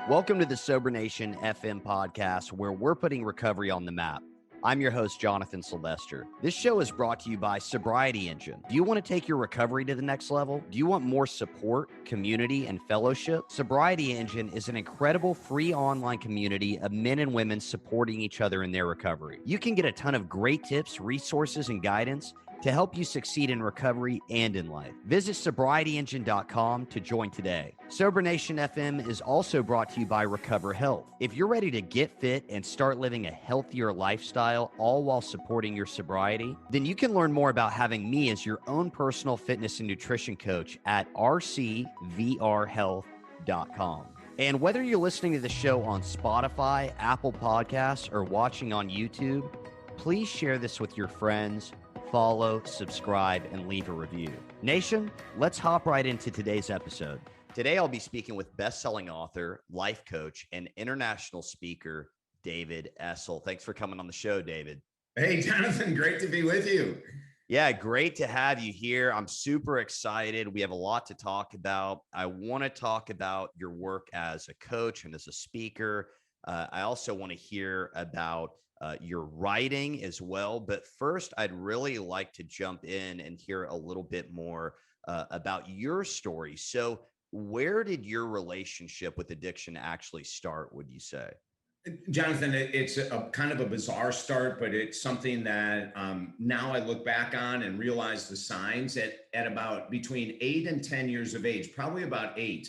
Welcome to the Sober Nation FM podcast, where we're putting recovery on the map. I'm your host, Jonathan Sylvester. This show is brought to you by Sobriety Engine. Do you want to take your recovery to the next level? Do you want more support, community, and fellowship? Sobriety Engine is an incredible free online community of men and women supporting each other in their recovery. You can get a ton of great tips, resources, and guidance to help you succeed in recovery and in life. Visit sobrietyengine.com to join today. Sober Nation FM is also brought to you by Recover Health. If you're ready to get fit and start living a healthier lifestyle, all while supporting your sobriety, then you can learn more about having me as your own personal fitness and nutrition coach at rcvrhealth.com. And whether you're listening to the show on Spotify, Apple Podcasts, or watching on YouTube, please share this with your friends. Follow, subscribe, and leave a review. Nation, let's hop right into today's episode. Today, I'll be speaking with best-selling author, life coach, and international speaker, David Essel. Thanks for coming on the show, David. Hey, Jonathan, great to be with you. Yeah, great to have you here. I'm super excited. We have a lot to talk about. I want to talk about your work as a coach and as a speaker. I also want to hear about your writing as well. But first, I'd really like to jump in and hear a little bit more about your story. So where did your relationship with addiction actually start, would you say? Jonathan, it's a kind of a bizarre start, but it's something that now I look back on and realize the signs at about between 8 and 10 years of age, probably about 8.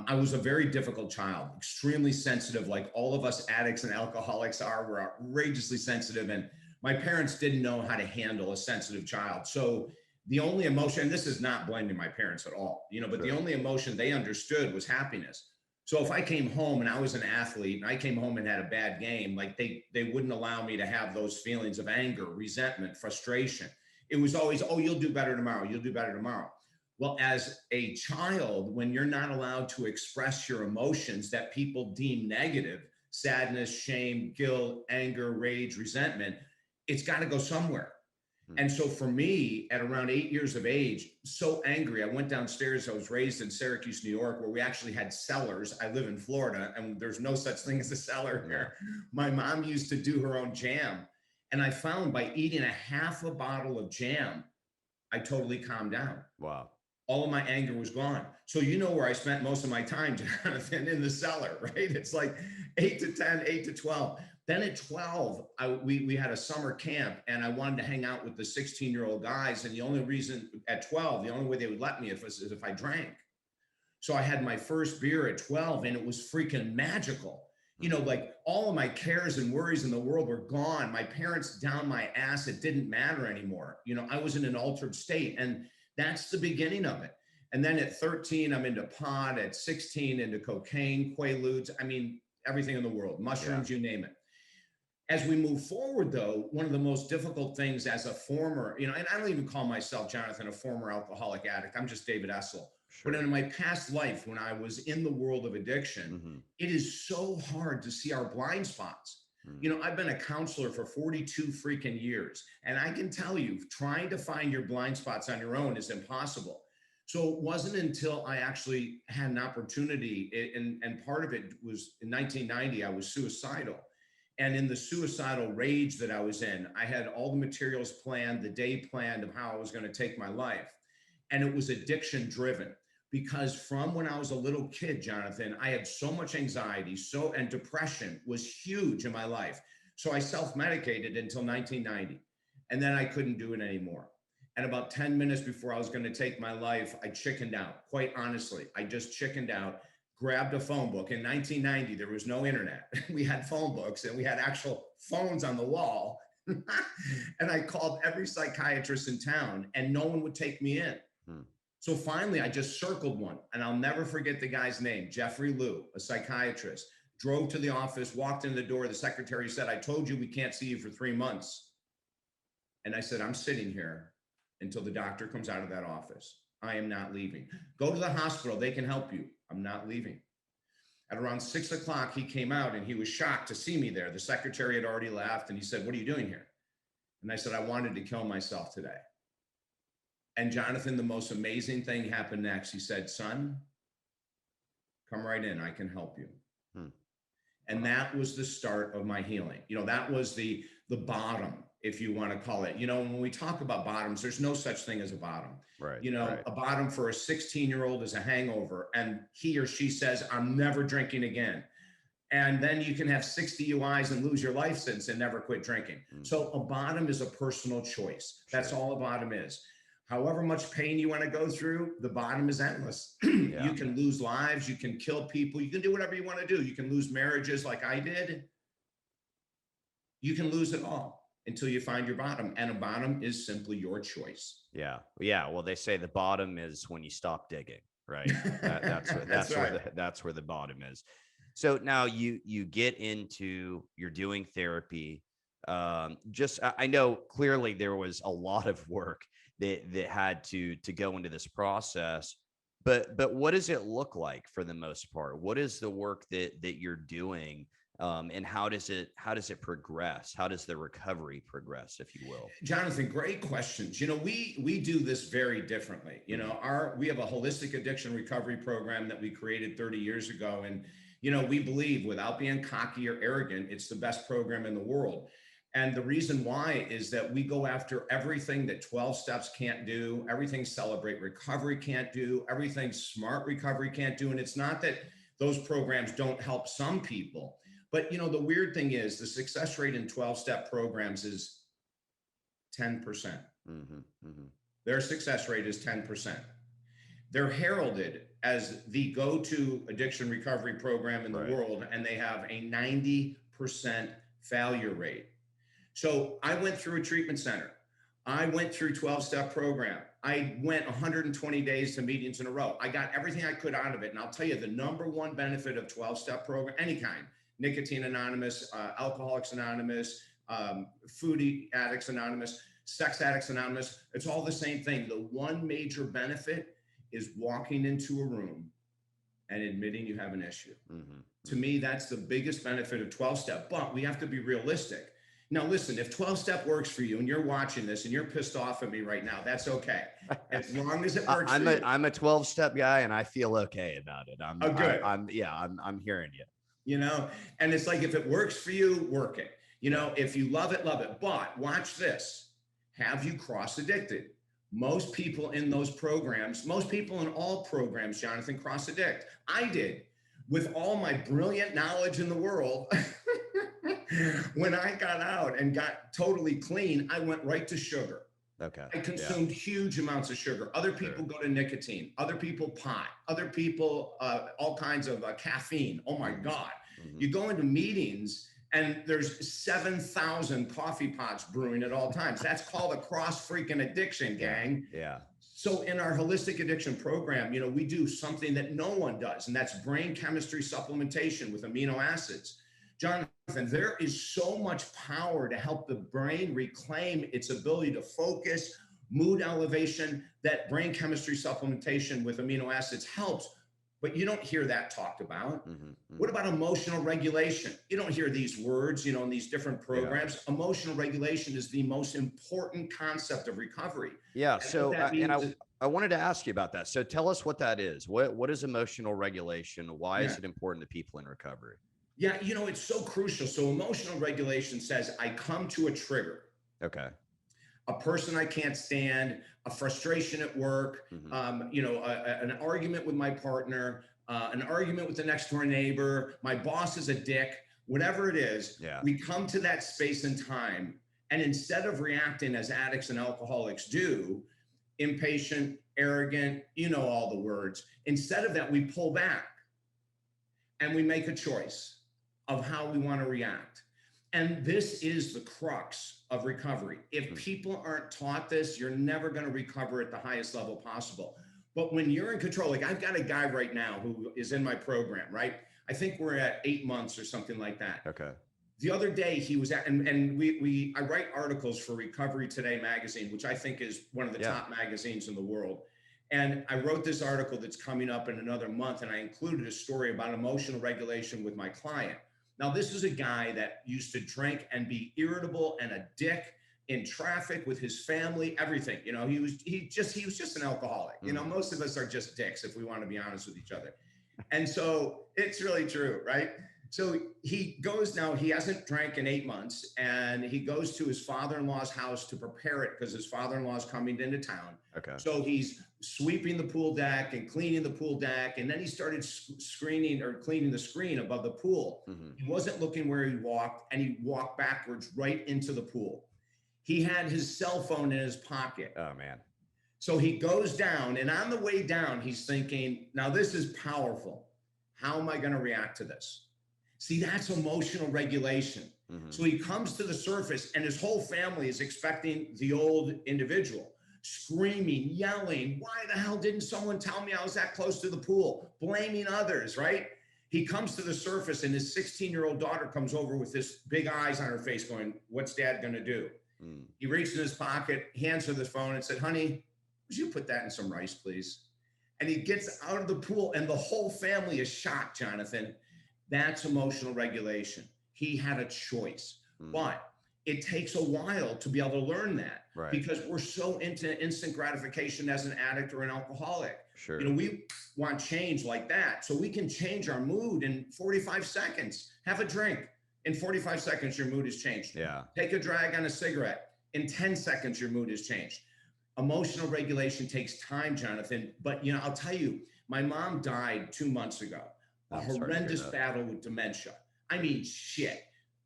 I was a very difficult child, extremely sensitive, like all of us addicts and alcoholics are. We're outrageously sensitive. And my parents didn't know how to handle a sensitive child. So the only emotion, and this is not blaming my parents at all, but the only emotion they understood was happiness. So if I came home and I was an athlete and I came home and had a bad game, like they wouldn't allow me to have those feelings of anger, resentment, frustration. It was always, oh, you'll do better tomorrow. You'll do better tomorrow. Well, as a child, when you're not allowed to express your emotions that people deem negative, sadness, shame, guilt, anger, rage, resentment, it's got to go somewhere. And so for me, at around 8 years of age, so angry, I went downstairs. I was raised in Syracuse, New York, where we actually had cellars. I live in Florida, and there's no such thing as a cellar here. My mom used to do her own jam. And I found by eating a half a bottle of jam, I totally calmed down. Wow. All of my anger was gone. So you know where I spent most of my time, Jonathan, in the cellar, right? It's like 8 to 10, 8 to 12. Then at 12, we had a summer camp and I wanted to hang out with the 16-year-old guys. And the only reason at 12, the only way they would let me is if I drank. So I had my first beer at 12 and it was freaking magical. Like all of my cares and worries in the world were gone. My parents down my ass. It didn't matter anymore. I was in an altered state. And that's the beginning of it. And then at 13, I'm into pot. At 16, into cocaine, Quaaludes. I mean, everything in the world, mushrooms, You name it. As we move forward, though, one of the most difficult things as a former, and I don't even call myself, Jonathan, a former alcoholic addict. I'm just David Essel. Sure. But in my past life, when I was in the world of addiction, It is so hard to see our blind spots. I've been a counselor for 42 freaking years, and I can tell you, trying to find your blind spots on your own is impossible. So it wasn't until I actually had an opportunity, and part of it was in 1990, I was suicidal. And in the suicidal rage that I was in, I had all the materials planned, the day planned of how I was going to take my life. And it was addiction driven. Because from when I was a little kid, Jonathan, I had so much anxiety, and depression was huge in my life. So I self-medicated until 1990. And then I couldn't do it anymore. And about 10 minutes before I was going to take my life, I chickened out. Quite honestly, I just chickened out, grabbed a phone book. In 1990, there was no internet. We had phone books and we had actual phones on the wall. And I called every psychiatrist in town and no one would take me in. So finally, I just circled one, and I'll never forget the guy's name, Jeffrey Liu, a psychiatrist, drove to the office, walked in the door. The secretary said, I told you we can't see you for 3 months. And I said, I'm sitting here until the doctor comes out of that office. I am not leaving. Go to the hospital. They can help you. I'm not leaving. At around 6 o'clock, he came out and he was shocked to see me there. The secretary had already left and he said, what are you doing here? And I said, I wanted to kill myself today. And Jonathan, the most amazing thing happened next. He said, son, come right in. I can help you. Hmm. And that was the start of my healing. That was the bottom, if you want to call it. When we talk about bottoms, there's no such thing as a bottom. Right. A bottom for a 16-year-old is a hangover, and he or she says, I'm never drinking again. And then you can have 60 UIs and lose your license and never quit drinking. So a bottom is a personal choice. That's all a bottom is. However much pain you want to go through, the bottom is endless. You can lose lives, you can kill people, you can do whatever you want to do. You can lose marriages like I did. You can lose it all until you find your bottom. And a bottom is simply your choice. Yeah. Well, they say the bottom is when you stop digging, right? That's where the bottom is. So now you get into, you're doing therapy. I know clearly there was a lot of work that had to go into this process, but what does it look like for the most part? What is the work that you're doing? And how does it progress? How does the recovery progress, if you will? Jonathan, great questions. We do this very differently. We have a holistic addiction recovery program that we created 30 years ago. And, we believe, without being cocky or arrogant, it's the best program in the world. And the reason why is that we go after everything that 12 steps can't do, everything Celebrate Recovery can't do, everything Smart Recovery can't do. And it's not that those programs don't help some people. But, the weird thing is the success rate in 12-step programs is 10%. Their success rate is 10%. They're heralded as the go-to addiction recovery program in the world, and they have a 90% failure rate. So I went through a treatment center. I went through 12-step program. I went 120 days to meetings in a row. I got everything I could out of it. And I'll tell you, the number one benefit of 12-step program, any kind, Nicotine Anonymous, Alcoholics Anonymous, Food Addicts Anonymous, Sex Addicts Anonymous, it's all the same thing. The one major benefit is walking into a room and admitting you have an issue. To me, that's the biggest benefit of 12-step, but we have to be realistic. Now, listen, if 12-step works for you and you're watching this and you're pissed off at me right now, that's okay. As long as it works for you. I'm a 12-step guy and I feel okay about it. Good. I'm hearing you. And it's like, if it works for you, work it. If you love it, love it. But watch this. Have you cross-addicted? Most people in those programs, most people in all programs, Jonathan, cross-addict. I did. With all my brilliant knowledge in the world, when I got out and got totally clean, I went right to sugar. Okay. I consumed huge amounts of sugar. Other people go to nicotine. Other people pot. Other people all kinds of caffeine. Oh my God. You go into meetings and there's 7,000 coffee pots brewing at all times. That's called a cross-freaking addiction, gang. Yeah. So in our holistic addiction program, we do something that no one does, and that's brain chemistry supplementation with amino acids. Jonathan, there is so much power to help the brain reclaim its ability to focus, mood elevation, that brain chemistry supplementation with amino acids helps, but you don't hear that talked about. What about emotional regulation? You don't hear these words, in these different programs. Yeah. Emotional regulation is the most important concept of recovery. Yeah. So, I wanted to ask you about that. So tell us what that is. What is emotional regulation? Why is it important to people in recovery? Yeah. It's so crucial. So emotional regulation says, I come to a trigger. Okay. A person I can't stand, a frustration at work, an argument with my partner, an argument with the next door neighbor, my boss is a dick, whatever it is, we come to that space and time. And instead of reacting as addicts and alcoholics do, impatient, arrogant, all the words, instead of that, we pull back and we make a choice of how we want to react. And this is the crux of recovery. If people aren't taught this, you're never going to recover at the highest level possible. But when you're in control, like I've got a guy right now who is in my program, right? I think we're at 8 months or something like that. Okay. The other day he was at, and I write articles for Recovery Today magazine, which I think is one of the top magazines in the world. And I wrote this article that's coming up in another month, and I included a story about emotional regulation with my client. Now, this is a guy that used to drink and be irritable and a dick in traffic with his family, everything. He was just an alcoholic. Most of us are just dicks if we want to be honest with each other. And so it's really true, right? So he goes now, he hasn't drank in 8 months, and he goes to his father-in-law's house to prepare it because his father-in-law is coming into town. Okay. So he's sweeping the pool deck and cleaning the pool deck. And then he started screening or cleaning the screen above the pool. He wasn't looking where he walked, and he walked backwards right into the pool. He had his cell phone in his pocket. Oh, man. So he goes down, and on the way down, he's thinking, now this is powerful. How am I going to react to this? See, that's emotional regulation. So he comes to the surface, and his whole family is expecting the old individual, screaming, yelling, why the hell didn't someone tell me I was that close to the pool? Blaming others, right? He comes to the surface, and his 16-year-old daughter comes over with this big eyes on her face going, what's dad going to do? He reached in his pocket, hands her the phone and said, honey, would you put that in some rice, please? And he gets out of the pool, and the whole family is shocked, Jonathan. That's emotional regulation. He had a choice, but it takes a while to be able to learn that, right? Because we're so into instant gratification as an addict or an alcoholic. Sure. You know, we want change like that. So we can change our mood in 45 seconds. Have a drink. In 45 seconds, your mood has changed. Yeah. Take a drag on a cigarette. In 10 seconds, your mood has changed. Emotional regulation takes time, Jonathan. But, you know, I'll tell you, my mom died 2 months ago. A horrendous battle with dementia. I mean, shit.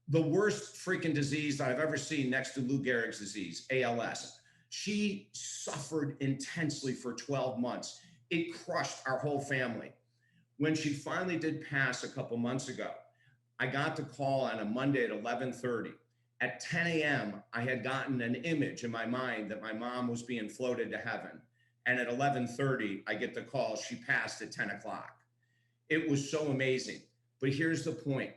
The worst freaking disease that I've ever seen next to Lou Gehrig's disease, ALS. She suffered intensely for 12 months. It crushed our whole family. When she finally did pass a couple months ago, I got the call on a Monday at 11:30. At 10 a.m., I had gotten an image in my mind that my mom was being floated to heaven. And at 11:30, I get the call, she passed at 10 o'clock. It was so amazing. But here's the point.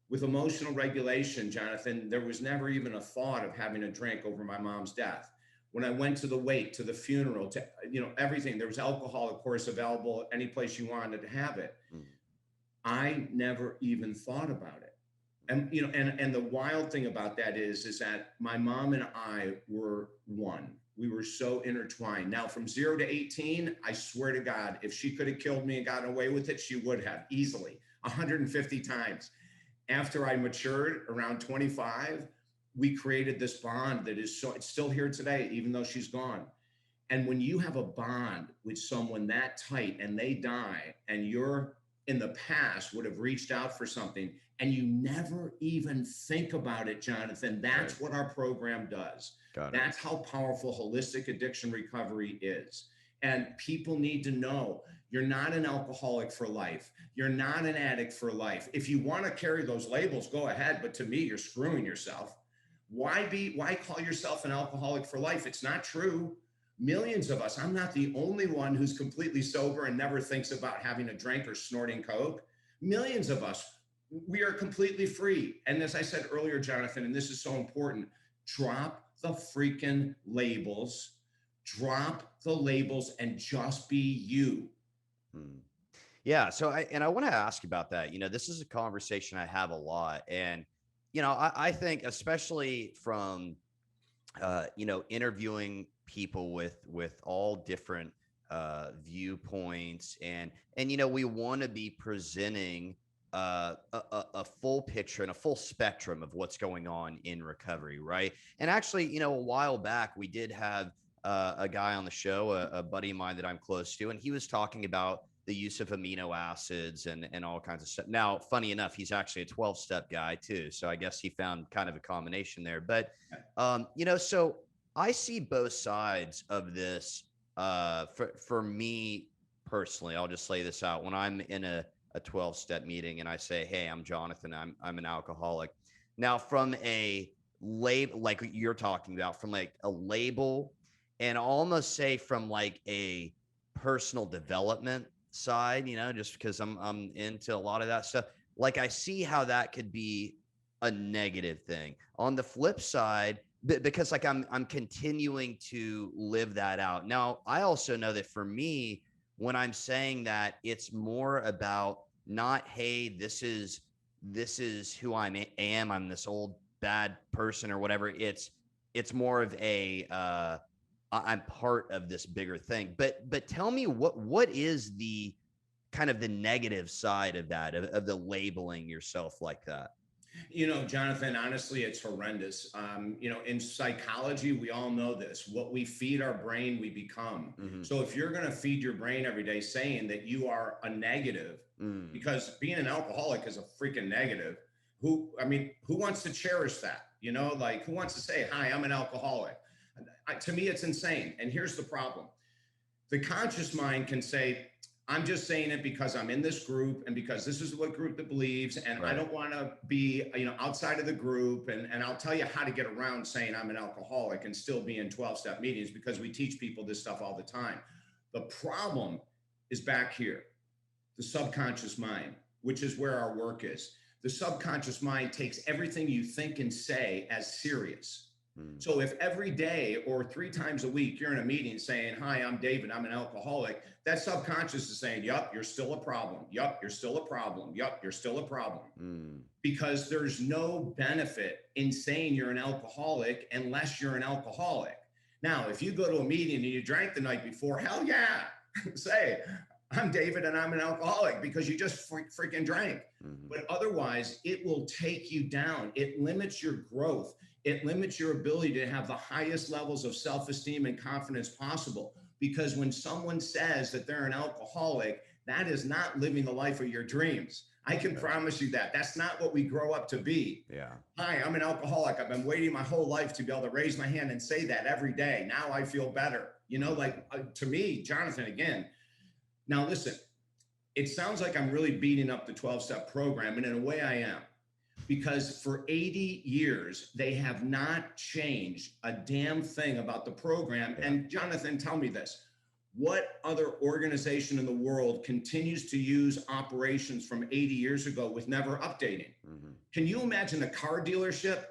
With emotional regulation, Jonathan, there was never even a thought of having a drink over my mom's death. When I went to the wake, to the funeral, to, you know, everything, there was alcohol, of course, available any place you wanted to have it. I never even thought about it. And, you know, and the wild thing about that is that my mom and I were one. We were so intertwined. Now, from 0 to 18, I swear to God, if she could have killed me and gotten away with it, she would have easily 150 times. After I matured around 25, we created this bond that is so, it's still here today, even though she's gone. And when you have a bond with someone that tight and they die, and you're in the past would have reached out for something and you never even think about it, Jonathan, that's what our program does. That's how powerful holistic addiction recovery is. And people need to know you're not an alcoholic for life. You're not an addict for life. If you want to carry those labels, go ahead. But to me, you're screwing yourself. Why call yourself an alcoholic for life? It's not true. Millions of us, I'm not the only one who's completely sober and never thinks about having a drink or snorting Coke. Millions of us, we are completely free. And as I said earlier, Jonathan, and this is so important, drop the freaking labels, and just be you. Yeah. So I want to ask about that. You know, this is a conversation I have a lot. And, you know, I think especially from, you know, interviewing people with all different viewpoints and, you know, we want to be presenting a full picture and a full spectrum of what's going on in recovery. Right. And actually, you know, a while back, we did have a guy on the show, a buddy of mine that I'm close to, and he was talking about the use of amino acids and all kinds of stuff. Now, funny enough, he's actually a 12-step guy too. So I guess he found kind of a combination there. But, you know, so I see both sides of this. For me personally, I'll just lay this out. When I'm in a 12-step meeting and I say, hey, I'm Jonathan, I'm an alcoholic. Now, from a label, like you're talking about, from like a label, and almost say from like a personal development side, you know, just because I'm into a lot of that stuff. Like I see how that could be a negative thing. On the flip side, because like I'm continuing to live that out. Now, I also know that for me, when I'm saying that, it's more about not, hey, this is who I am. I'm this old bad person or whatever. It's more of a I'm part of this bigger thing. But tell me what is the kind of the negative side of that, of the labeling yourself like that? Jonathan, honestly, it's horrendous. In psychology, we all know this. What we feed our brain, we become. Mm-hmm. So if you're going to feed your brain every day saying that you are a negative, because being an alcoholic is a freaking negative, who wants to cherish that? Like, who wants to say, hi, I'm an alcoholic? To me, it's insane. And here's the problem. The conscious mind can say, I'm just saying it because I'm in this group and because this is what group that believes. And I don't want to be, outside of the group. And I'll tell you how to get around saying I'm an alcoholic and still be in 12-step meetings, because we teach people this stuff all the time. The problem is back here, the subconscious mind, which is where our work is. The subconscious mind takes everything you think and say as serious. So if every day or 3 times a week you're in a meeting saying, hi, I'm David, I'm an alcoholic, that subconscious is saying, yup, you're still a problem. Yup, you're still a problem. Yup, you're still a problem. Because there's no benefit in saying you're an alcoholic unless you're an alcoholic. Now, if you go to a meeting and you drank the night before, hell yeah, say, I'm David and I'm an alcoholic, because you just freaking drank. But otherwise, it will take you down. It limits your growth. It limits your ability to have the highest levels of self-esteem and confidence possible. Because when someone says that they're an alcoholic, that is not living the life of your dreams. I can promise you that. That's not what we grow up to be. Yeah. Hi, I'm an alcoholic. I've been waiting my whole life to be able to raise my hand and say that every day. Now I feel better. To me, Jonathan, again, now listen, it sounds like I'm really beating up the 12-step program, and in a way I am. Because for 80 years, they have not changed a damn thing about the program. Yeah. And Jonathan, tell me this. What other organization in the world continues to use operations from 80 years ago with never updating? Can you imagine a car dealership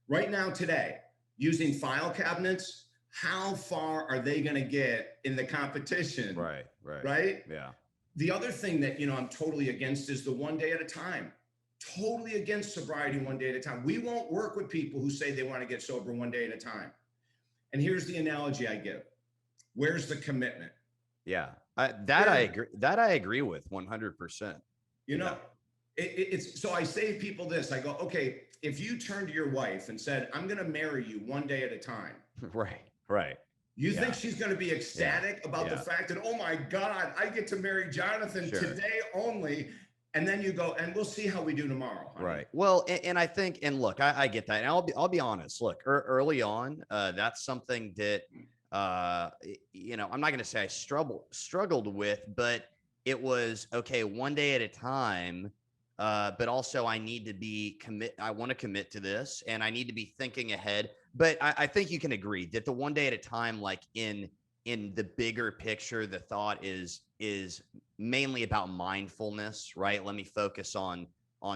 right now today using file cabinets? How far are they going to get in the competition? Right? Yeah. The other thing that, I'm totally against is the one day at a time. Totally against sobriety one day at a time. We won't work with people who say they want to get sober one day at a time. And here's the analogy I give. Where's the commitment? Yeah, I agree. That I agree with 100%. It's so I say to people this, I go, okay, if you turn to your wife and said, I'm going to marry you one day at a time. Right. You think she's going to be ecstatic about the fact that, oh my God, I get to marry Jonathan today only. And then you go, and we'll see how we do tomorrow. Honey. Right. Well, and I think, and look, I get that. And I'll be honest. Look, early on, that's something that, I'm not going to say I struggled with, but it was okay, one day at a time. But also I need to I want to commit to this, and I need to be thinking ahead. But I think you can agree that the one day at a time, like in the bigger picture, the thought is mainly about mindfulness, right? Let me focus on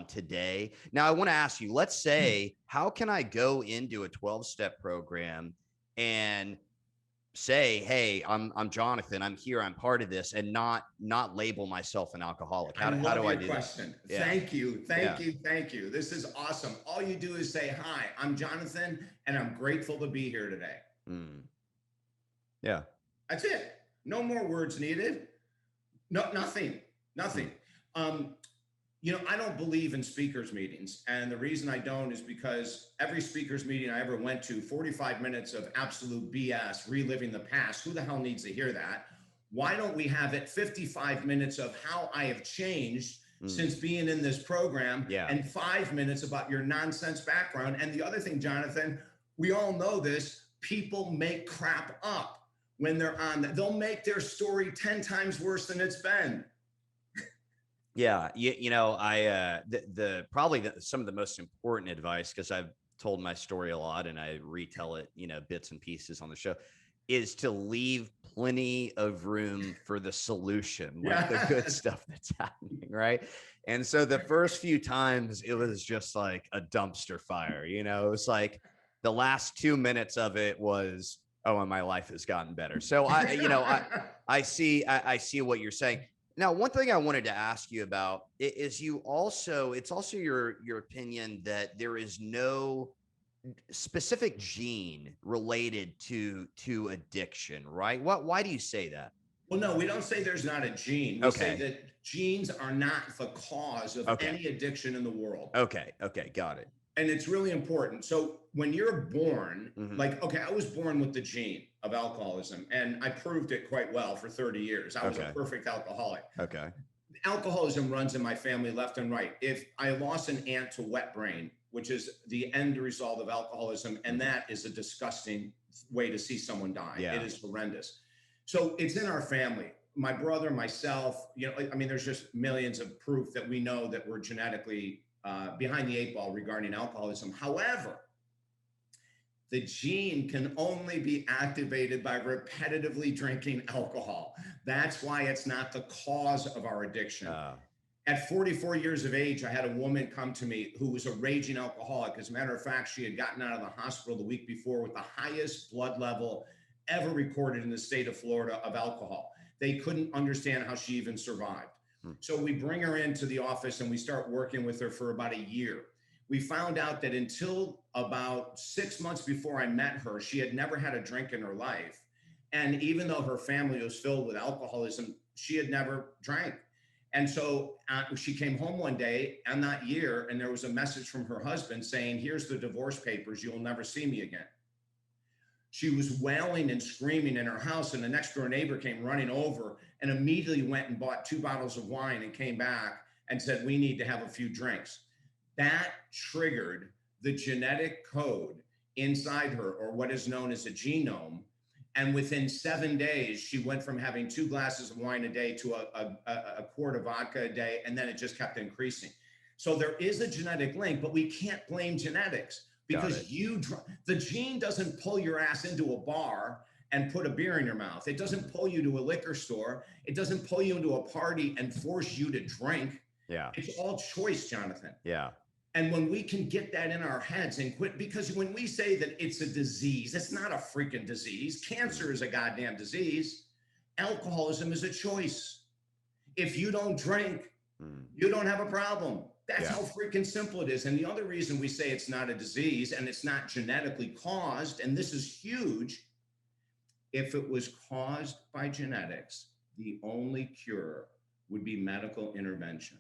today. Now, I want to ask you, let's say, how can I go into a 12-step program and say, hey, I'm Jonathan, I'm here, I'm part of this, and not label myself an alcoholic? How do I do question. That? Thank you. This is awesome. All you do is say, hi, I'm Jonathan, and I'm grateful to be here today. Yeah. That's it. No more words needed. No, nothing. I don't believe in speakers meetings. And the reason I don't is because every speakers meeting I ever went to, 45 minutes of absolute BS, reliving the past. Who the hell needs to hear that? Why don't we have it 55 minutes of how I have changed since being in this program, and 5 minutes about your nonsense background? And the other thing, Jonathan, we all know this, people make crap up when they're on that. They'll make their story 10 times worse than it's been. Yeah. Probably some of the most important advice, because I've told my story a lot and I retell it, bits and pieces on the show, is to leave plenty of room for the solution, like the good stuff that's happening. Right. And so the first few times it was just like a dumpster fire, it was like the last 2 minutes of it was, oh, and my life has gotten better. So I see what you're saying. Now, one thing I wanted to ask you about is it's also your opinion that there is no specific gene related to addiction, right? Why do you say that? Well, no, we don't say there's not a gene. We say that genes are not the cause of any addiction in the world. Okay. Got it. And it's really important. So when you're born, Mhm. like, okay, I was born with the gene of alcoholism, and I proved it quite well for 30 years. I was a perfect alcoholic. Okay. Alcoholism runs in my family left and right. If I lost an aunt to wet brain, which is the end result of alcoholism, and that is a disgusting way to see someone die. Yeah. It is horrendous. So it's in our family. My brother, myself, I mean, there's just millions of proof that we know that we're genetically behind the eight ball regarding alcoholism. However, the gene can only be activated by repetitively drinking alcohol. That's why it's not the cause of our addiction. At 44 years of age, I had a woman come to me who was a raging alcoholic. As a matter of fact, she had gotten out of the hospital the week before with the highest blood level ever recorded in the state of Florida of alcohol. They couldn't understand how she even survived. So we bring her into the office and we start working with her for about a year. We found out that until about 6 months before I met her, she had never had a drink in her life. And even though her family was filled with alcoholism, she had never drank. And so she came home one day and that year, and there was a message from her husband saying, "Here's the divorce papers. You'll never see me again." She was wailing and screaming in her house, and the next door neighbor came running over and immediately went and bought 2 bottles of wine and came back and said, "We need to have a few drinks." That triggered the genetic code inside her, or what is known as a genome. And within 7 days, she went from having 2 glasses of wine a day to a quart of vodka a day, and then it just kept increasing. So there is a genetic link, but we can't blame genetics, because the gene doesn't pull your ass into a bar and put a beer in your mouth. It doesn't pull you to a liquor store. It doesn't pull you into a party and force you to drink. Yeah. It's all choice, Jonathan. Yeah. And when we can get that in our heads and quit, because when we say that it's a disease, it's not a freaking disease. Cancer is a goddamn disease. Alcoholism is a choice. If you don't drink, you don't have a problem. That's how freaking simple it is. And the other reason we say it's not a disease and it's not genetically caused, and this is huge, if it was caused by genetics, the only cure would be medical intervention.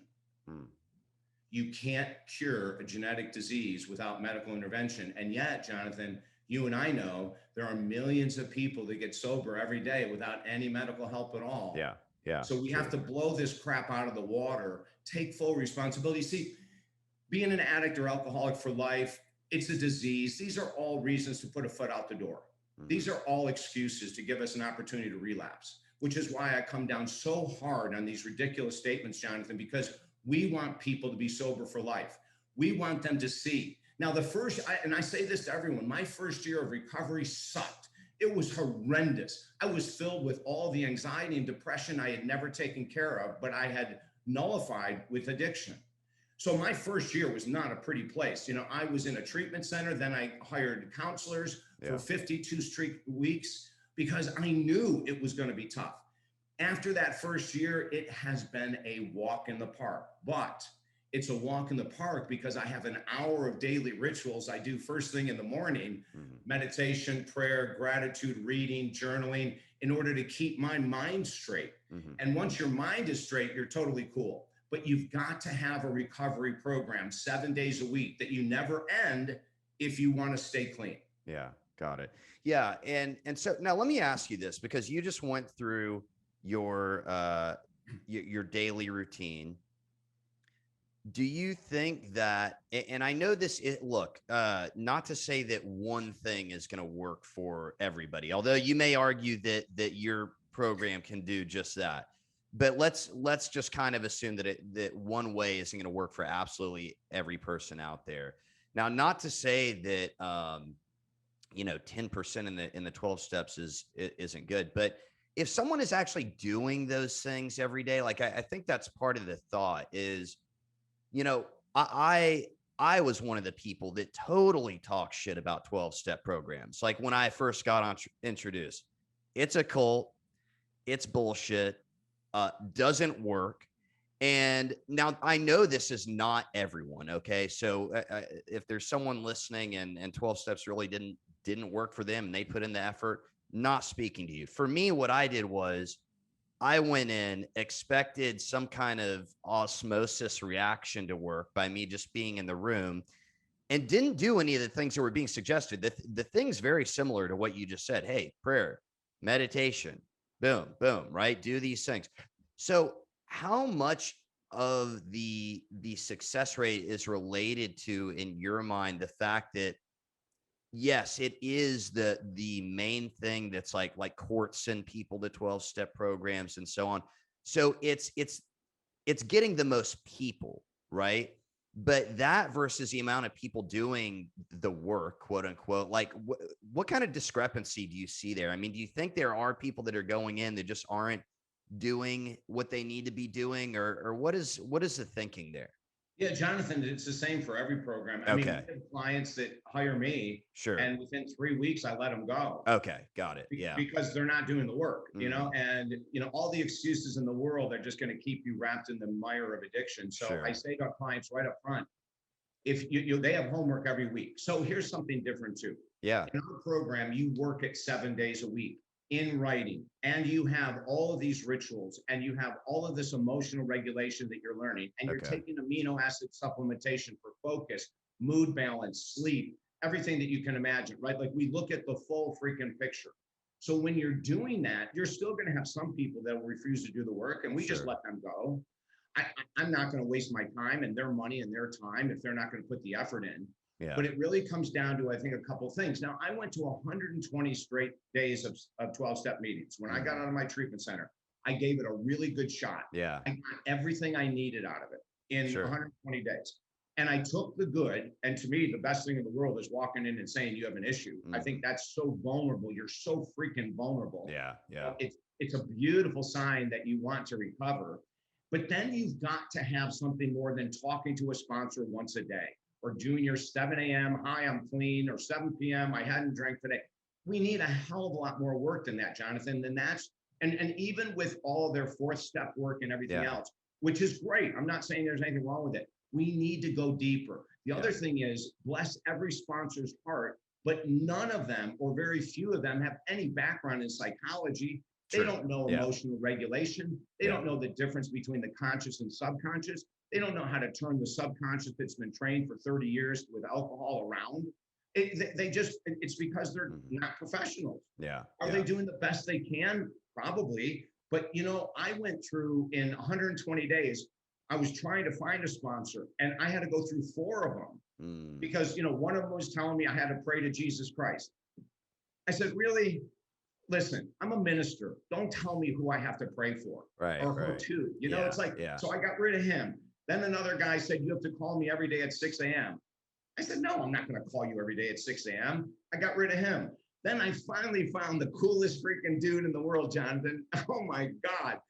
You can't cure a genetic disease without medical intervention. And yet, Jonathan, you and I know there are millions of people that get sober every day without any medical help at all. Yeah. So we have to blow this crap out of the water, take full responsibility. See, being an addict or alcoholic for life, it's a disease. These are all reasons to put a foot out the door. These are all excuses to give us an opportunity to relapse, which is why I come down so hard on these ridiculous statements, Jonathan, because we want people to be sober for life. We want them to see. Now, and I say this to everyone, my first year of recovery sucked. It was horrendous. I was filled with all the anxiety and depression I had never taken care of, but I had nullified with addiction. So my first year was not a pretty place. I was in a treatment center. Then I hired counselors for 52 straight weeks because I knew it was going to be tough. After that first year, it has been a walk in the park, but it's a walk in the park because I have an hour of daily rituals I do first thing in the morning, meditation, prayer, gratitude, reading, journaling, in order to keep my mind straight. And once your mind is straight, you're totally cool. But you've got to have a recovery program 7 days a week that you never end if you want to stay clean. Yeah, got it. Yeah, and so now let me ask you this, because you just went through your daily routine. Do you think that, and I know this, look, not to say that one thing is going to work for everybody, although you may argue that your program can do just that. But let's just kind of assume that one way isn't going to work for absolutely every person out there. Now, not to say that 10% in the 12 steps isn't good, but if someone is actually doing those things every day, like I think that's part of the thought is, I was one of the people that totally talk shit about 12-step programs. Like when I first got introduced, it's a cult, it's bullshit, doesn't work. And now I know this is not everyone. Okay. So if there's someone listening and 12 steps really didn't work for them and they put in the effort, not speaking to you. For me, what I did was I went in, expected some kind of osmosis reaction to work by me just being in the room, and didn't do any of the things that were being suggested. The thing's very similar to what you just said. Hey, prayer, meditation, boom, boom, right? Do these things. So how much of the success rate is related to, in your mind, the fact that yes, it is the main thing that's like courts send people to 12-step programs and so on. So it's getting the most people, right? But that versus the amount of people doing the work, quote unquote, like what kind of discrepancy do you see there? I mean, do you think there are people that are going in that just aren't doing what they need to be doing, or what is the thinking there? Yeah, Jonathan, it's the same for every program. I mean, Okay, we have clients that hire me, sure. and within 3 weeks, I let them go Okay, got it. Yeah. because they're not doing the work, Mhm. and all the excuses in the world are just going to keep you wrapped in the mire of addiction. So I Sure. say to our clients right up front, if they have homework every week. So here's something different too. Yeah. In our program, you work it 7 days a week in writing, and you have all of these rituals, and you have all of this emotional regulation that you're learning, and you're Okay. taking amino acid supplementation for focus, mood balance, sleep, everything that you can imagine, right? Like, we look at the full freaking picture. So when you're doing that, you're still going to have some people that will refuse to do the work, and we just Sure. let them go. I'm not going to waste my time and their money and their time if they're not going to put the effort in. Yeah. But it really comes down to, I think, a couple of things. Now, I went to 120 straight days of 12-step meetings. When I got Mhm. out of my treatment center, I gave it a really good shot. Yeah. I got everything I needed out of it in Sure. 120 days. And I took the good. And to me, the best thing in the world is walking in and saying you have an issue. I think Mhm. that's so vulnerable. You're so freaking vulnerable. Yeah. Yeah. It's a beautiful sign that you want to recover. But then you've got to have something more than talking to a sponsor once a day, or doing your 7 a.m. Hi, I'm clean, or 7 p.m. I hadn't drank today. We need a hell of a lot more work than that, Jonathan. Than that's and even with all of their fourth step work and everything Yeah. else, which is great. I'm not saying there's anything wrong with it. We need to go deeper. The Yeah. other thing is, bless every sponsor's heart, but none of them, or very few of them, have any background in psychology. They True. don't know Yeah. emotional regulation. They Yeah. don't know the difference between the conscious and subconscious. They don't know how to turn the subconscious that's been trained for 30 years with alcohol around. It's because they're Mhm. not professionals. Yeah. Are they Yeah. doing the best they can? Probably. But I went through in 120 days, I was trying to find a sponsor, and I had to go through four of them Mm. because one of them was telling me I had to pray to Jesus Christ. I said, really? Listen, I'm a minister. Don't tell me who I have to pray for Right. or who Right. to. It's Yeah. like, Yeah. so I got rid of him. Then another guy said, you have to call me every day at 6 a.m. I said, no, I'm not going to call you every day at 6 a.m. I got rid of him. Then I finally found the coolest freaking dude in the world, Jonathan. Oh my God.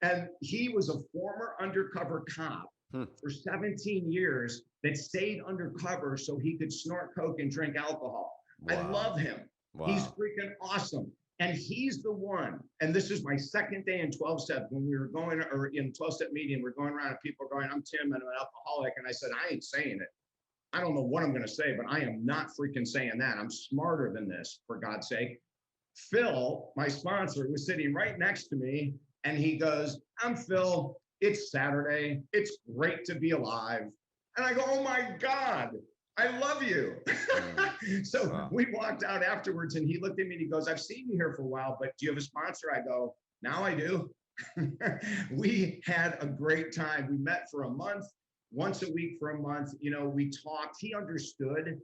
And he was a former undercover cop Hmm. for 17 years that stayed undercover so he could snort coke and drink alcohol. I Wow. love him. He's Wow. freaking awesome. And he's the one. And this is my second day in 12 step when we were going, or in 12 step meeting, we're going around and people are going, I'm Tim and I'm an alcoholic. And I said, I ain't saying it. I don't know what I'm going to say, but I am not freaking saying that. I'm smarter than this, for God's sake. Phil, my sponsor, was sitting right next to me, and he goes, I'm Phil. It's Saturday. It's great to be alive. And I go, oh my God, I love you. So Wow. we walked out afterwards, and he looked at me and he goes, I've seen you here for a while, but do you have a sponsor? I go, now I do. We had a great time. We met for a month, once a week for a month. We talked. He understood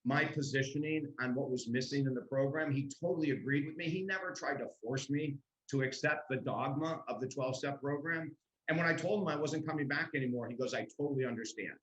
my positioning on what was missing in the program. He totally agreed with me. He never tried to force me to accept the dogma of the 12-step program. And when I told him I wasn't coming back anymore, he goes, I totally understand.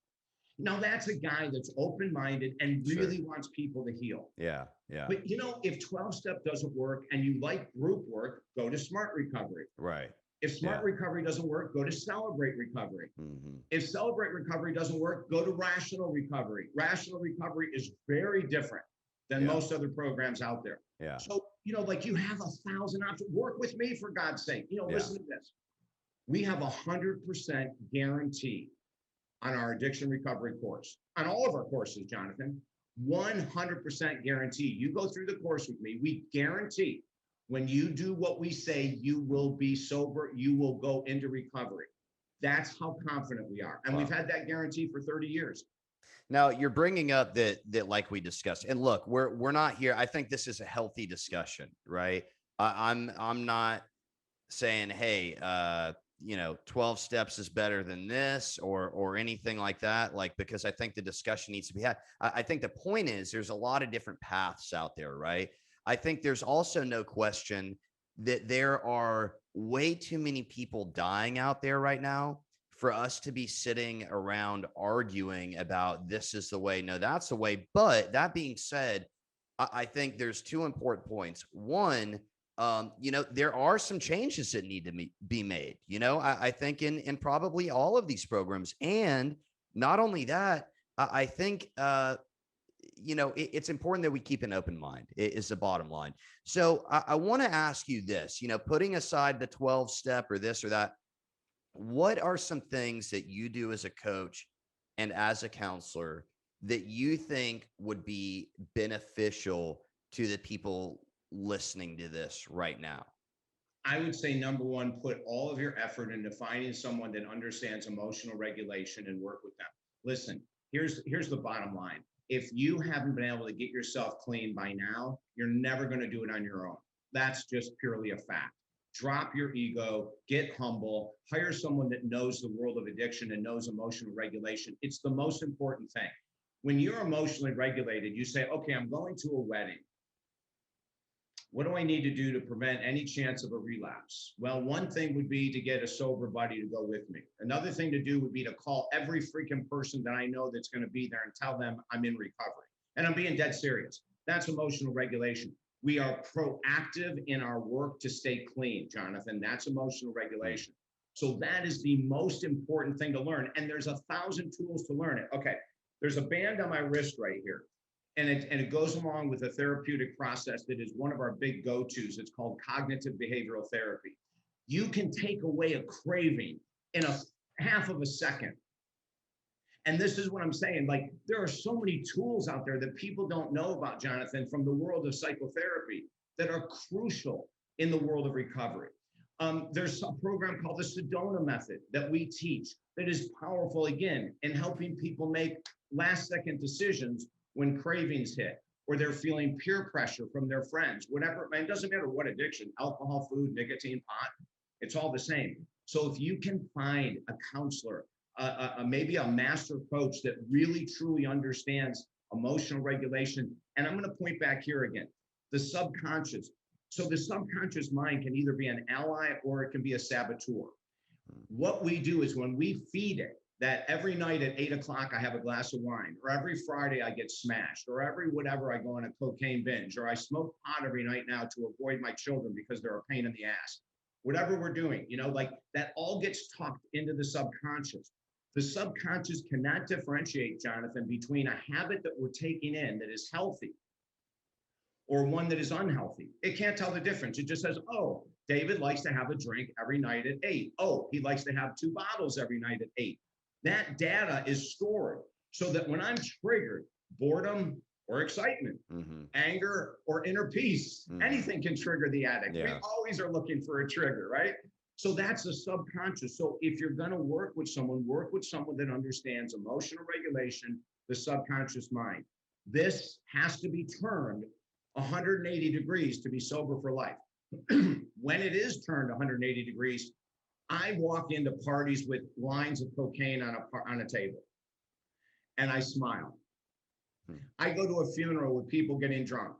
Now, that's a guy that's open-minded and Sure. really wants people to heal. Yeah. Yeah. But if 12-step doesn't work and you like group work, go to Smart Recovery. Right. If Smart Yeah. Recovery doesn't work, go to Celebrate Recovery. Mhm. If Celebrate Recovery doesn't work, go to Rational Recovery. Rational Recovery is very different than Yeah. most other programs out there. Yeah. So, like, you have 1,000 options. Work with me, for God's sake. Yeah. Listen to this. We have 100% guarantee on our addiction recovery course, on all of our courses, Jonathan. 100% guarantee. You go through the course with me, we guarantee When you do what we say, you will be sober. You will go into recovery. That's how confident we are. And Wow. we've had that guarantee for 30 years. Now you're bringing up that like we discussed, and look, we're not here. I think this is a healthy discussion, right? I'm not saying, hey, 12 steps is better than this or anything like that. Like, because I think the discussion needs to be had. I think the point is there's a lot of different paths out there, right? I think there's also no question that there are way too many people dying out there right now for us to be sitting around arguing about this is the way, no, that's the way. But that being said, I think there's two important points. One, there are some changes that need to be made. I think in probably all of these programs. And not only that, I think, it's important that we keep an open mind is the bottom line. So I want to ask you this, putting aside the 12 step or this or that, what are some things that you do as a coach and as a counselor that you think would be beneficial to the people listening to this right now? I would say number one, put all of your effort into finding someone that understands emotional regulation and work with them. Listen, here's the bottom line. If you haven't been able to get yourself clean by now, you're never going to do it on your own. That's just purely a fact. Drop your ego, get humble, hire someone that knows the world of addiction and knows emotional regulation. It's the most important thing. When you're emotionally regulated, you say, okay, I'm going to a wedding. What do I need to do to prevent any chance of a relapse? Well, one thing would be to get a sober buddy to go with me. Another thing to do would be to call every freaking person that I know that's going to be there and tell them I'm in recovery. And I'm being dead serious. That's emotional regulation. We are proactive in our work to stay clean, Jonathan. That's emotional regulation. So that is the most important thing to learn. And there's 1,000 tools to learn it. Okay, there's a band on my wrist right here. And it goes along with a therapeutic process that is one of our big go-tos. It's called cognitive behavioral therapy. You can take away a craving in a half of a second. And this is what I'm saying. Like, there are so many tools out there that people don't know about, Jonathan, from the world of psychotherapy that are crucial in the world of recovery. There's a program called the Sedona method that we teach that is powerful, again, in helping people make last-second decisions when cravings hit, or they're feeling peer pressure from their friends, whatever. It doesn't matter what addiction, alcohol, food, nicotine, pot, it's all the same. So if you can find a counselor, maybe a master coach that really truly understands emotional regulation, and I'm going to point back here again, the subconscious. So the subconscious mind can either be an ally or it can be a saboteur. What we do is when we feed it, that every night at 8 o'clock, I have a glass of wine, or every Friday I get smashed, or every whatever I go on a cocaine binge, or I smoke pot every night now to avoid my children because they're a pain in the ass. Whatever we're doing, like that all gets tucked into the subconscious. The subconscious cannot differentiate, Jonathan, between a habit that we're taking in that is healthy or one that is unhealthy. It can't tell the difference. It just says, oh, David likes to have a drink every night at 8. Oh, he likes to have 2 bottles every night at 8. That data is stored so that when I'm triggered, boredom or excitement, anger or inner peace, anything can trigger the addict. Yeah. We always are looking for a trigger, right? So that's the subconscious. So if you're going to work with someone that understands emotional regulation, the subconscious mind. This has to be turned 180 degrees to be sober for life. When it is turned 180 degrees, I walk into parties with lines of cocaine on a table, and I smile. I go to a funeral with people getting drunk,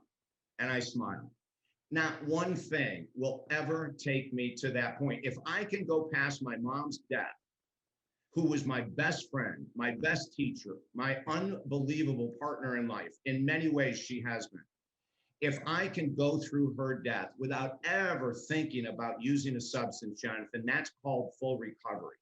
and I smile. Not one thing will ever take me to that point. If I can go past my mom's death, who was my best friend, my best teacher, my unbelievable partner in life, in many ways she has been. If I can go through her death without ever thinking about using a substance, Jonathan, that's called full recovery.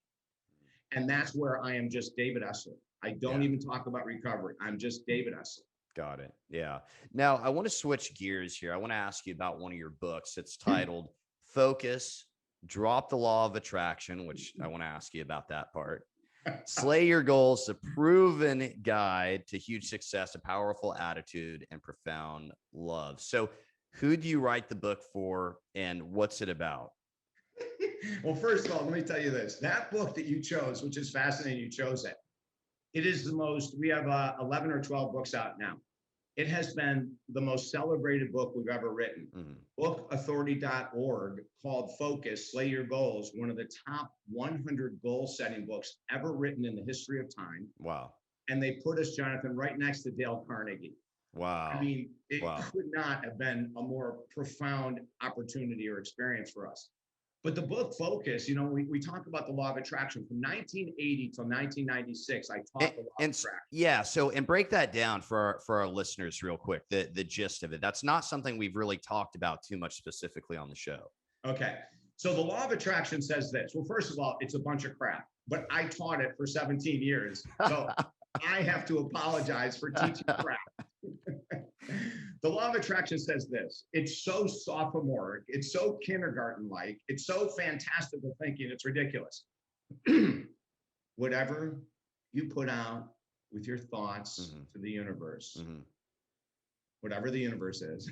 And that's where I am just David Essel. I don't even talk about recovery. I'm just David Essel. Got it. Yeah. Now I want to switch gears here. I want to ask you about one of your books. It's titled Focus, Drop the Law of Attraction, which I want to ask you about that part. Slay Your Goals, a proven guide to huge success, a powerful attitude, and profound love. So Who do you write the book for, and what's it about? Well, first of all, let me tell you this. That book that you chose, which is fascinating, you chose it. It is the most, we have 11 or 12 books out now. It has been the most celebrated book we've ever written. Bookauthority.org called Focus, Slay Your Goals, one of the top 100 goal-setting books ever written in the history of time. Wow. And they put us, Jonathan, right next to Dale Carnegie. Wow. I mean, it Wow. could not have been a more profound opportunity or experience for us. But the book Focus, you know, we talk about the law of attraction from 1980 till 1996. I taught the law of attraction. Yeah. So, and break that down for our listeners real quick, the gist of it. That's not something we've really talked about too much specifically on the show. Okay. So the law of attraction says this. Well, first of all, it's a bunch of crap, but I taught it for 17 years. So I have to apologize for teaching crap. The law of attraction says this. It's so sophomoric. It's so kindergarten-like. It's so fantastical thinking. It's ridiculous. Whatever you put out with your thoughts to the universe, whatever the universe is,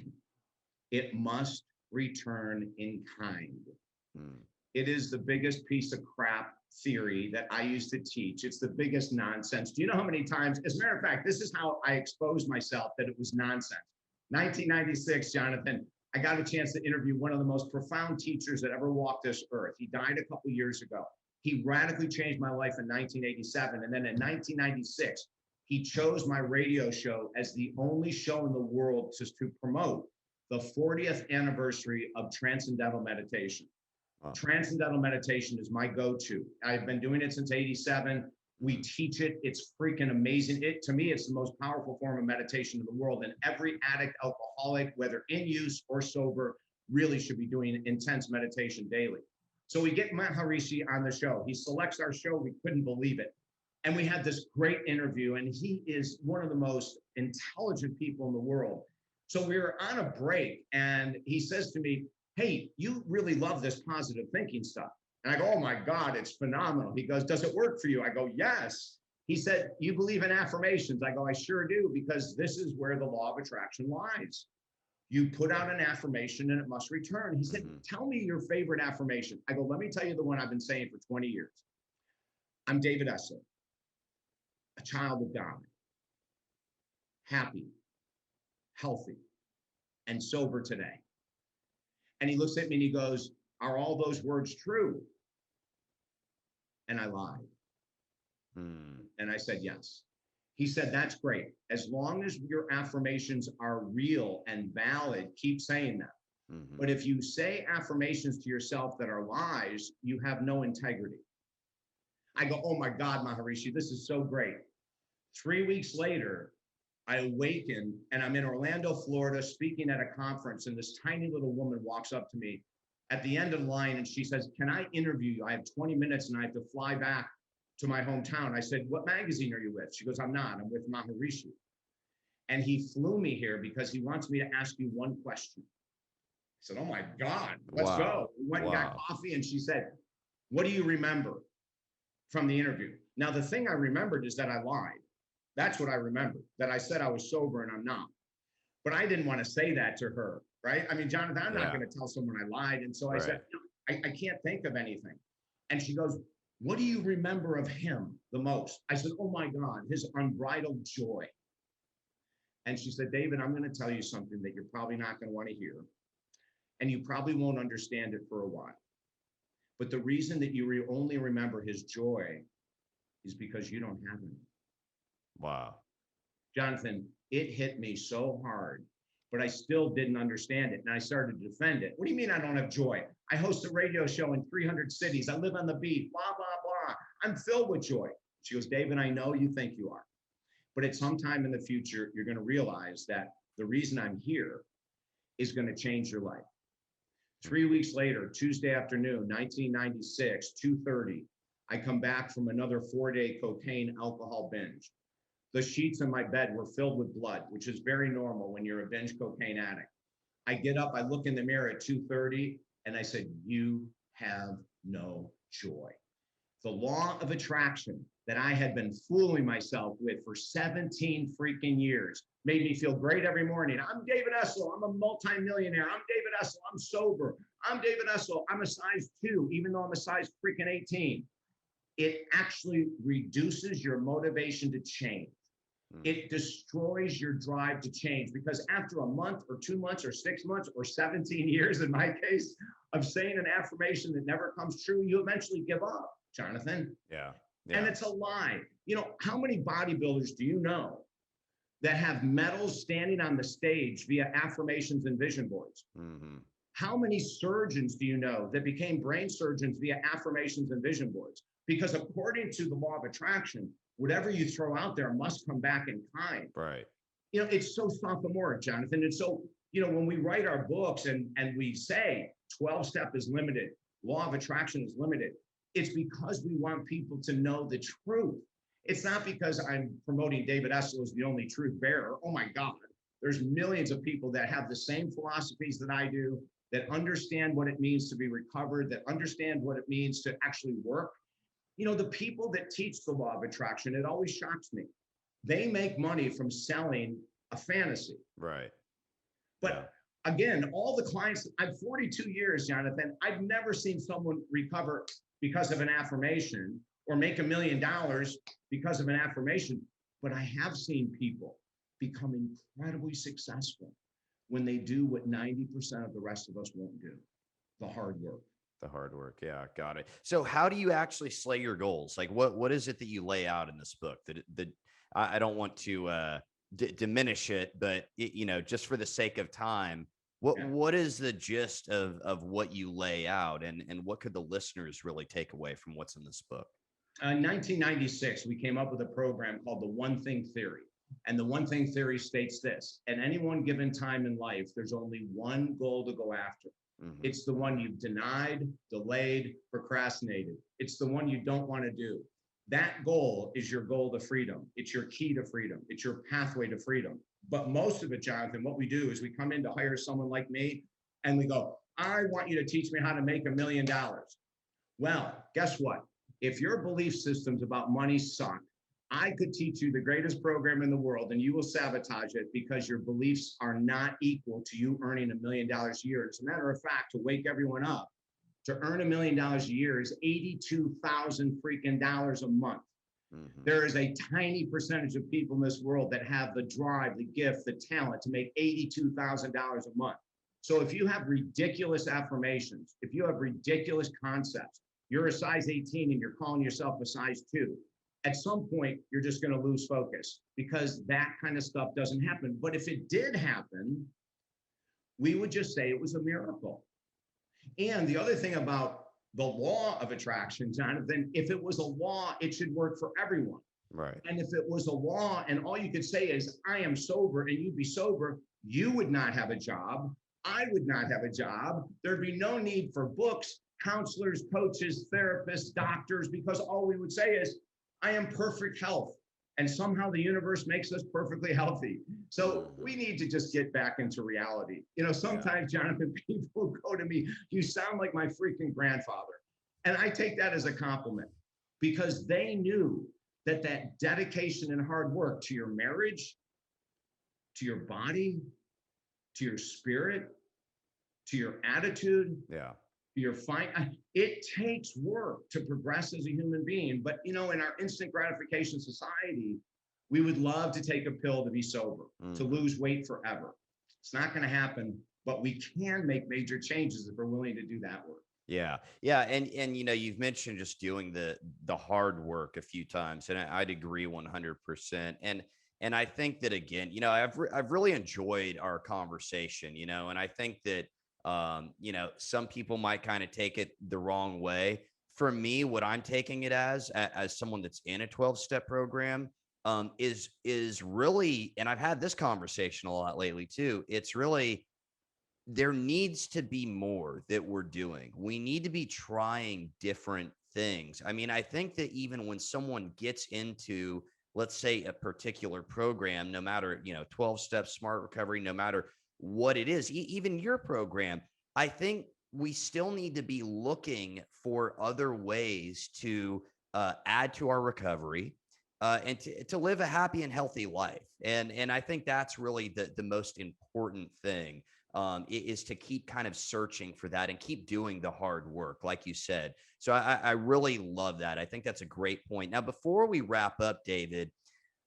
it must return in kind. It is the biggest piece of crap theory that I used to teach. It's the biggest nonsense. Do you know how many times, as a matter of fact, this is how I exposed myself that it was nonsense. 1996, Jonathan, I got a chance to interview one of the most profound teachers that ever walked this earth. He died a couple years ago. He radically changed my life in 1987. And then in 1996, he chose my radio show as the only show in the world to promote the 40th anniversary of Transcendental Meditation. Wow. Transcendental meditation is my go-to. I've been doing it since 87. We teach it. It's freaking amazing. To me, it's the most powerful form of meditation in the world. And every addict, alcoholic, whether in use or sober, really should be doing intense meditation daily. So we get Maharishi on the show. He selects our show. We couldn't believe it. And we had this great interview. And he is one of the most intelligent people in the world. So we were on a break. And he says to me, hey, you really love this positive thinking stuff. And I go, oh my God, it's phenomenal. He goes, does it work for you? I go, yes. He said, you believe in affirmations? I go, I sure do, because this is where the law of attraction lies. You put out an affirmation and it must return. He said, tell me your favorite affirmation. I go, let me tell you the one I've been saying for 20 years. I'm David Essel, a child of God, happy, healthy, and sober today. And he looks at me and he goes, are all those words true? And I lied. And I said, yes. He said, that's great. As long as your affirmations are real and valid, keep saying them. But if you say affirmations to yourself that are lies, you have no integrity. I go, oh my God, Maharishi, this is so great. 3 weeks later, I awaken and I'm in Orlando, Florida, speaking at a conference, and this tiny little woman walks up to me at the end of the line and she says, can I interview you? I have 20 minutes and I have to fly back to my hometown. I said, what magazine are you with? She goes, I'm not, I'm with Maharishi. And he flew me here because he wants me to ask you one question. I said, oh my God, let's go. We went and got coffee and she said, what do you remember from the interview? Now, the thing I remembered is that I lied. That's what I remember, that I said I was sober and I'm not. But I didn't want to say that to her, right? I mean, Jonathan, I'm not going to tell someone I lied. And so I said, no, I can't think of anything. And she goes, what do you remember of him the most? I said, oh my God, his unbridled joy. And she said, David, I'm going to tell you something that you're probably not going to want to hear. And you probably won't understand it for a while. But the reason that you only remember his joy is because you don't have any. Wow. Jonathan, it hit me so hard, but I still didn't understand it. And I started to defend it. What do you mean I don't have joy? I host a radio show in 300 cities. I live on the beach, blah, blah, blah. I'm filled with joy. She goes, David, I know you think you are. But at some time in the future, you're going to realize that the reason I'm here is going to change your life. 3 weeks later, Tuesday afternoon, 1996, 2:30, I come back from another 4-day cocaine alcohol binge. The sheets in my bed were filled with blood, which is very normal when you're a binge cocaine addict. I get up, I look in the mirror at 2:30, and I said, you have no joy. The law of attraction that I had been fooling myself with for 17 freaking years made me feel great every morning. I'm David Essel. I'm a multimillionaire. I'm David Essel. I'm sober. I'm David Essel. I'm a size 2, even though I'm a size freaking 18. It actually reduces your motivation to change. It destroys your drive to change, because after a month or 2 months or 6 months or 17 years, in my case, of saying an affirmation that never comes true, you eventually give up, Jonathan. Yeah. And it's a lie. You know, how many bodybuilders do you know that have medals standing on the stage via affirmations and vision boards? Mm-hmm. How many surgeons do you know that became brain surgeons via affirmations and vision boards? Because according to the law of attraction, whatever you throw out there must come back in kind. Right. You know, it's so sophomoric, Jonathan. And so, you know, when we write our books and we say 12-step is limited, law of attraction is limited, it's because we want people to know the truth. It's not because I'm promoting David Essel as the only truth bearer. Oh my God, there's millions of people that have the same philosophies that I do, that understand what it means to be recovered, that understand what it means to actually work. You know, the people that teach the law of attraction, it always shocks me. They make money from selling a fantasy. Right. But again, all the clients, I'm 42 years, Jonathan, I've never seen someone recover because of an affirmation or make $1 million because of an affirmation. But I have seen people become incredibly successful when they do what 90% of the rest of us won't do, the hard work. The hard work. Yeah. Got it. So how do you actually slay your goals? Like what is it that you lay out in this book that I don't want to diminish it, but you know, just for the sake of time, what is the gist of what you lay out, and what could the listeners really take away from what's in this book? In 1996, we came up with a program called the One Thing Theory. And the One Thing Theory states this: at any one given time in life, there's only one goal to go after. Mm-hmm. It's the one you've denied, delayed, procrastinated. It's the one you don't want to do. That goal is your goal to freedom. It's your key to freedom. It's your pathway to freedom. But most of it, Jonathan, what we do is we come in to hire someone like me and we go, I want you to teach me how to make $1 million. Well, guess what? If your belief systems about money suck, I could teach you the greatest program in the world and you will sabotage it because your beliefs are not equal to you earning $1 million a year. As a matter of fact, to wake everyone up, to earn $1 million a year is $82,000 freaking dollars a month. Mm-hmm. There is a tiny percentage of people in this world that have the drive, the gift, the talent to make $82,000 a month. So if you have ridiculous affirmations, if you have ridiculous concepts, you're a size 18 and you're calling yourself a size 2. At some point, you're just going to lose focus because that kind of stuff doesn't happen. But if it did happen, we would just say it was a miracle. And the other thing about the law of attraction, Jonathan, if it was a law, it should work for everyone. Right. And if it was a law and all you could say is, I am sober, and you'd be sober, you would not have a job. I would not have a job. There'd be no need for books, counselors, coaches, therapists, doctors, because all we would say is, I am perfect health. And somehow the universe makes us perfectly healthy. So we need to just get back into reality. You know, sometimes, Jonathan, people go to me, you sound like my freaking grandfather. And I take that as a compliment because they knew that that dedication and hard work to your marriage, to your body, to your spirit, to your attitude, your it takes work to progress as a human being. But, you know, in our instant gratification society, we would love to take a pill to be sober, to lose weight forever. It's not going to happen, but we can make major changes if we're willing to do that work. Yeah. Yeah. And, you know, you've mentioned just doing the hard work a few times, and I'd agree 100%. And I think that, again, you know, I've really enjoyed our conversation, you know, and I think that, you know, some people might kind of take it the wrong way. For me, what I'm taking it as someone that's in a 12-step program, is really, and I've had this conversation a lot lately too. It's really, there needs to be more that we're doing. We need to be trying different things. I mean, I think that even when someone gets into, let's say, a particular program, no matter, you know, 12-step smart recovery, no matter what it is, even your program, I think we still need to be looking for other ways to add to our recovery and to live a happy and healthy life. And I think that's really the most important thing, is to keep kind of searching for that and keep doing the hard work, like you said. So I really love that. I think that's a great point. Now, before we wrap up, David,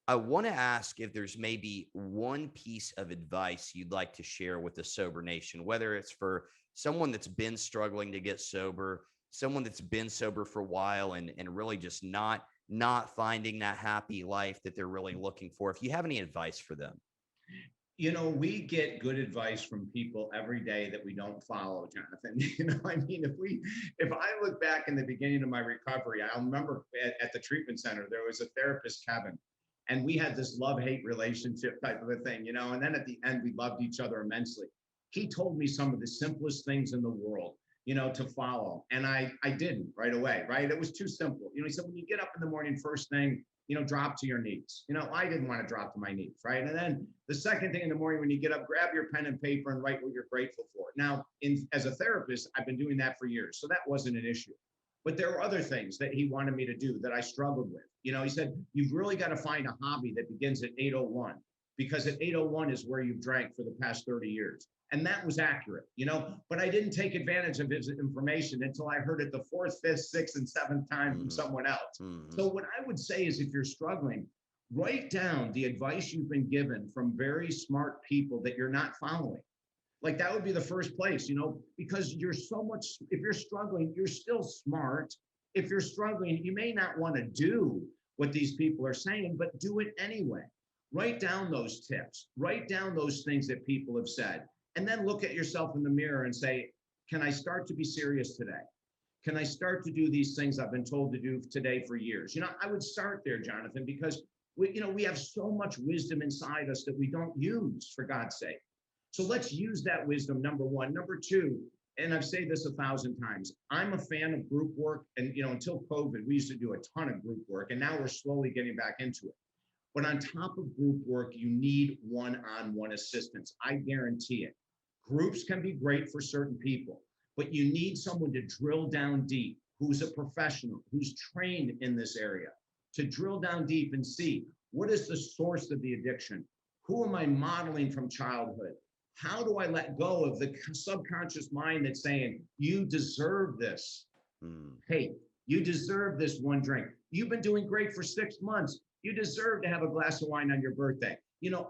I want to ask if there's maybe one piece of advice you'd like to share with the Sober Nation, whether it's for someone that's been struggling to get sober, someone that's been sober for a while and really just not finding that happy life that they're really looking for. If you have any advice for them. We get good advice from people every day that we don't follow, Jonathan. If I look back in the beginning of my recovery, I remember at the treatment center, there was a therapist, Kevin, and we had this love-hate relationship type of a thing, and then at the end, we loved each other immensely. He told me some of the simplest things in the world, to follow. And I didn't right away, right? It was too simple. He said, when you get up in the morning, first thing, drop to your knees. I didn't want to drop to my knees, right? And then the second thing in the morning, when you get up, grab your pen and paper and write what you're grateful for. Now, as a therapist, I've been doing that for years, so that wasn't an issue. But there were other things that he wanted me to do that I struggled with. He said, you've really got to find a hobby that begins at 8:01, because at 8:01 is where you've drank for the past 30 years. And that was accurate, but I didn't take advantage of his information until I heard it the fourth, fifth, sixth, and seventh time from someone else. So what I would say is, if you're struggling, write down the advice you've been given from very smart people that you're not following. Like, that would be the first place, because if you're struggling, you're still smart. If you're struggling, you may not want to do what these people are saying, but do it anyway. Write down those tips, write down those things that people have said. And then look at yourself in the mirror and say, can I start to be serious today? Can I start to do these things I've been told to do today for years? I would start there, Jonathan, because we have so much wisdom inside us that we don't use, for God's sake. So let's use that wisdom, number one. Number two, and I've said this 1,000 times, I'm a fan of group work. And, until COVID, we used to do a ton of group work, and now we're slowly getting back into it. But on top of group work, you need one-on-one assistance. I guarantee it. Groups can be great for certain people, but you need someone to drill down deep, who's a professional, who's trained in this area, to drill down deep and see, what is the source of the addiction? Who am I modeling from childhood? How do I let go of the subconscious mind that's saying, you deserve this? Hey, you deserve this one drink. You've been doing great for 6 months. You deserve to have a glass of wine on your birthday.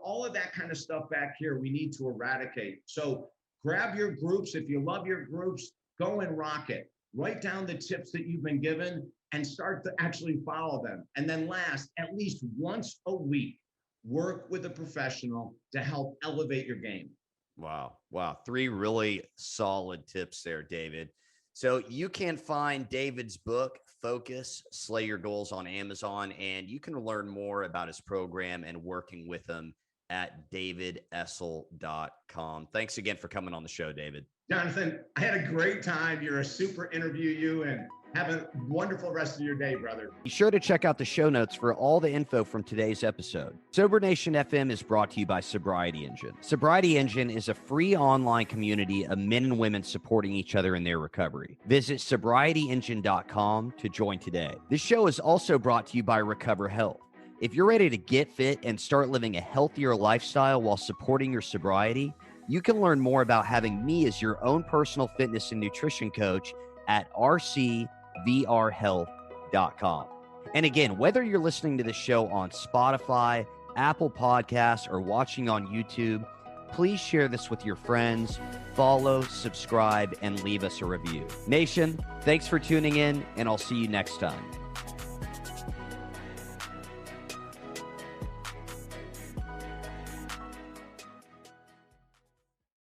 All of that kind of stuff back here, we need to eradicate. So grab your groups. If you love your groups, go and rock it. Write down the tips that you've been given and start to actually follow them. And then last, at least once a week, work with a professional to help elevate your game. Wow. 3 really solid tips there, David. So you can find David's book, Focus, Slay Your Goals, on Amazon, and you can learn more about his program and working with him at davidessel.com. Thanks again for coming on the show, David. Jonathan, I had a great time. You're a super interview, and have a wonderful rest of your day, brother. Be sure to check out the show notes for all the info from today's episode. Sober Nation FM is brought to you by Sobriety Engine. Sobriety Engine is a free online community of men and women supporting each other in their recovery. Visit sobrietyengine.com to join today. This show is also brought to you by Recover Health. If you're ready to get fit and start living a healthier lifestyle while supporting your sobriety, you can learn more about having me as your own personal fitness and nutrition coach at rcvrhealth.com. And again, whether you're listening to the show on Spotify, Apple Podcasts, or watching on YouTube, please share this with your friends, follow, subscribe, and leave us a review. Nation, thanks for tuning in, and I'll see you next time.